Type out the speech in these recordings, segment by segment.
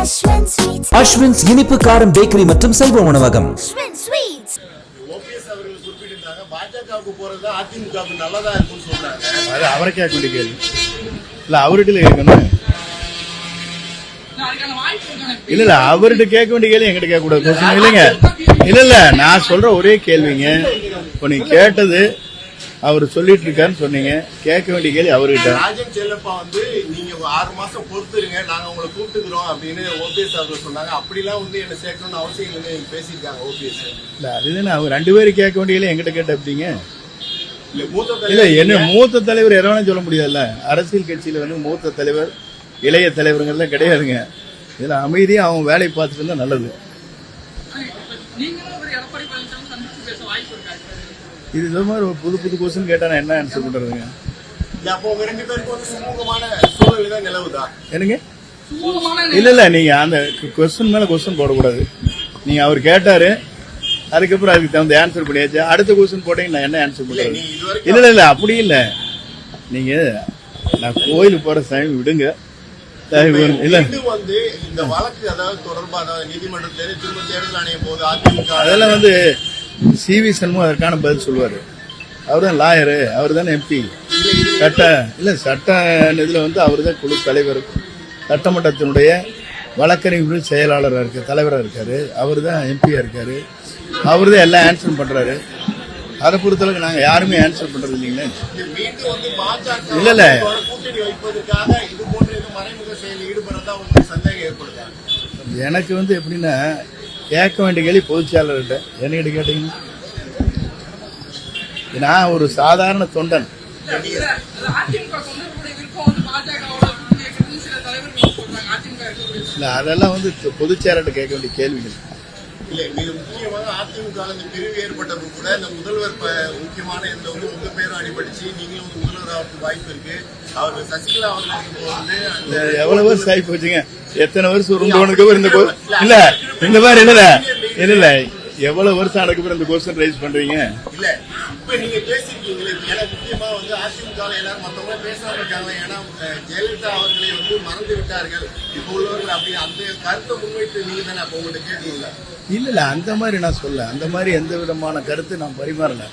அஸ்வின்ஸ் இனிப்பு காரம் பேக்கரி மற்றும் செல்வ உணவகம். ஓபிஎஸ் அவர்கள் குறிப்பிட்டிருந்தாங்க பாஜகவுக்கு போறது அதிமுகவுக்கு நல்லதா இருக்கும்னு சொல்றாங்க. அது அவரை கேட்க வேண்டிய கேள்வி இல்ல, அவர்கிட்ட கேட்கணும். இல்ல அவர்கிட்ட கேட்க வேண்டிய கேள்வி எங்கிட்ட கேட்க கூடாது இல்லைங்க. இல்ல நான் சொல்ற ஒரே கேள்விங்க, இப்ப நீ கேட்டது அவர் சொல்லிட்டு இருக்காருன்னு சொன்னீங்க, கேட்க வேண்டிய கேள்வி அவர்கிட்ட. ராஜன் செல்லப்பா வந்து நீங்க 6 மாசம் பொறுத்துருங்க, நாங்க உங்களை கூப்பிட்டுக்கிறோம் அப்படின்னு ஓபிஎஸ் அவர்கள் சொன்னாங்க. அப்படிலாம் வந்து என்ன சேர்க்கணும்னு அவசியம் இல்லைன்னு பேசியிருக்காங்க ஓபிஎஸ். இல்ல அதுதானே அவர் 2 பேரும் கேட்க வேண்டிய கேள்வி எங்கிட்ட கேட்ட எப்படிங்க? இல்ல என்ன மூத்த தலைவர் எதவானு சொல்ல முடியாதுல்ல. அரசியல் கட்சியில வந்து மூத்த தலைவர் இளைய தலைவருங்கிறத கிடையாதுங்க. இதுல அமைதியா அவங்க வேலையை பார்த்துட்டு இருந்தா நல்லது. இது மாதிரி ஒரு புது புது கொஸ்டின் கேட்டா நான் என்ன ஆன்சர் பண்றதுங்க? என்னங்க? இல்ல நீங்க அந்த கொஸ்டின் மேல கொஸ்டின் போடக்கூடாது. நீங்க அவர் கேட்டாரு, அதுக்கப்புறம் அதுக்கு தகுந்த ஆன்சர் பண்ணியாச்சு. அடுத்த கொஸ்டின் போட்டீங்க நான் என்ன ஆன்சர் பண்றது? இல்ல அப்படி இல்ல. நீங்க நான் கோயிலுக்கு போற சாமி விடுங்க. இல்ல வந்து இந்த வழக்கு அதாவது தொடர்பாக நீதிமன்றத்தில் திரும்ப தேர்தல் ஆணையம் போது அதிமுக அதெல்லாம் வந்து சிவி சண்முகம் அதற்கான பதில் சொல்லுவாரு. அவர் தான் லாயரு, அவர் தானே எம்பி. சட்ட இதுல வந்து அவர் தான் குழு தலைவர், சட்டமன்றத்தினுடைய வழக்கறிஞர் செயலாளராக இருக்காரு, தலைவராக இருக்காரு. அவர் தான் எம்பியா இருக்காரு. அவர் தான் எல்லாம் ஆன்சர் பண்றாரு. அதை பொறுத்தளவுக்கு நாங்க யாருமே ஆன்சர் பண்றது இல்லைங்களே. இல்ல எனக்கு வந்து எப்படின்னா கேட்க வேண்டிய கேள்வி பொதுச்செயலாளர்கிட்ட என்கிட்ட கேட்டீங்கன்னா நான் ஒரு சாதாரண தொண்டன். இல்ல அதெல்லாம் வந்து பொதுச்செயலாளர்கிட்ட கேட்க வேண்டிய கேள்விகள். இல்ல மிக முக்கியமாக அதிமுக பிரிவு ஏற்பட்டது கூட இந்த முதல்வர் முக்கியமான இந்த வந்து உங்க பேரும் அடிபடிச்சு நீங்களும் வந்து முதல்வர் ஆகிறதுக்கு வாய்ப்பு இருக்கு. அவர் சசிகலா அவர்களுக்கு வந்து எவ்வளவு வருஷம் ஆகி போச்சுங்க, எத்தனை வருஷம் இருந்தவனுக்கு இல்ல இந்த மாதிரி இல்ல எவ்வளவு வருஷம் அதுக்கப்புறம் இந்த கொஸ்டின் ரைஸ் பண்றீங்க? இல்ல இப்ப நீங்க பேசிருக்கீங்களே, ஏன்னா முக்கியமா வந்து அதிமுக எல்லாரும் மத்தவங்க பேசாம இருக்காங்க. ஏன்னா ஜெயலலிதா அவர்களை வந்து மறந்து விட்டார்கள் இப்ப உள்ளவர்கள் அப்படி அந்த கருத்தை முன்வைத்து நீங்க தானே அப்ப உங்கள்கிட்ட கேட்கல. இல்ல அந்த மாதிரி நான் சொல்ல, அந்த மாதிரி எந்த விதமான கருத்து நான் பரிமாறல.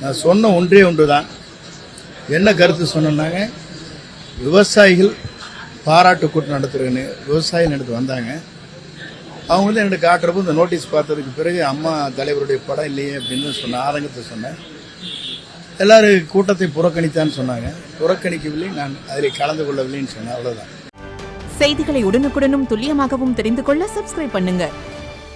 நான் சொன்ன ஒன்றே ஒன்றுதான். என்ன கருத்து சொன்னாங்க, விவசாயிகள் பாராட்டு கூட்டம் நடத்துறேன்னு விவசாயிகள் எடுத்து வந்தாங்க. அவங்க வந்து எனக்கு காட்டுறப்போ இந்த நோட்டீஸ் பார்த்ததுக்கு பிறகு அம்மா தலைவருடைய படம் இல்லையே அப்படின்னு சொன்ன ஆதங்கத்தை சொன்னேன். எல்லாரும் கூட்டத்தை புறக்கணித்தான்னு சொன்னாங்க. புறக்கணிக்கவில்லை, நான் அதில் கலந்து கொள்ளவில்லைன்னு சொன்னேன். அவ்வளவுதான். செய்திகளை உடனுக்குடனும் துல்லியமாகவும் தெரிந்து கொள்ள சப்ஸ்கிரைப் பண்ணுங்க.